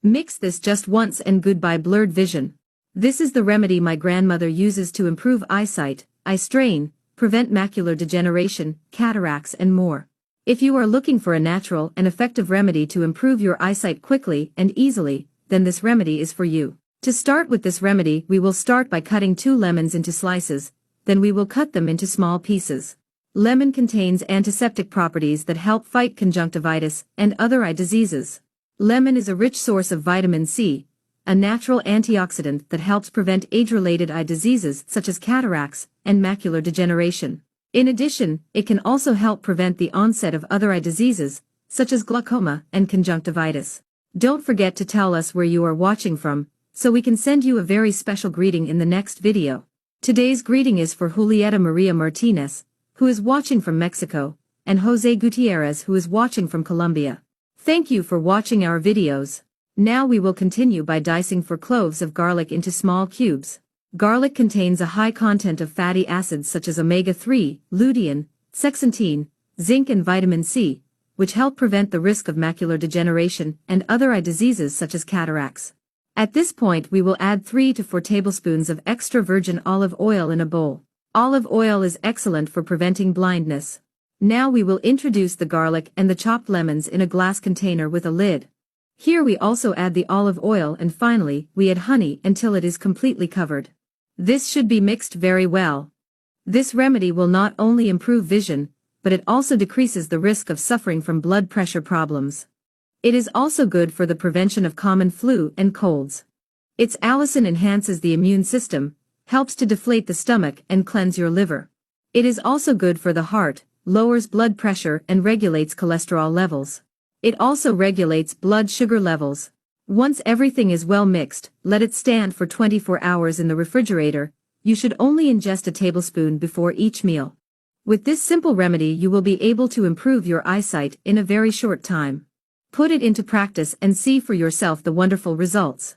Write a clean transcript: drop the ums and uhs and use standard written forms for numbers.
Mix this just once and goodbye blurred vision. This is the remedy my grandmother uses to improve eyesight, eye strain, prevent macular degeneration, cataracts and more. If you are looking for a natural and effective remedy to improve your eyesight quickly and easily, then this remedy is for you. To start with this remedy, we will start by cutting 2 lemons into slices, then we will cut them into small pieces. Lemon contains antiseptic properties that help fight conjunctivitis and other eye diseases. Lemon is a rich source of vitamin C, a natural antioxidant that helps prevent age-related eye diseases such as cataracts and macular degeneration. In addition, it can also help prevent the onset of other eye diseases, such as glaucoma and conjunctivitis. Don't forget to tell us where you are watching from, so we can send you a very special greeting in the next video. Today's greeting is for Julieta Maria Martinez, who is watching from Mexico, and Jose Gutierrez, who is watching from Colombia. Thank you for watching our videos. Now we will continue by dicing 4 cloves of garlic into small cubes. Garlic contains a high content of fatty acids such as omega-3, lutein, zeaxanthin, zinc and vitamin C, which help prevent the risk of macular degeneration and other eye diseases such as cataracts. At this point we will add 3 to 4 tablespoons of extra virgin olive oil in a bowl. Olive oil is excellent for preventing blindness. Now we will introduce the garlic and the chopped lemons in a glass container with a lid. Here we also add the olive oil and finally we add honey until it is completely covered. This should be mixed very well. This remedy will not only improve vision, but it also decreases the risk of suffering from blood pressure problems. It is also good for the prevention of common flu and colds. Its allicin enhances the immune system, helps to deflate the stomach and cleanse your liver. It is also good for the heart, lowers blood pressure and regulates cholesterol levels. It also regulates blood sugar levels. Once everything is well mixed, let it stand for 24 hours in the refrigerator. You should only ingest a tablespoon before each meal. With this simple remedy you will be able to improve your eyesight in a very short time. Put it into practice and see for yourself the wonderful results.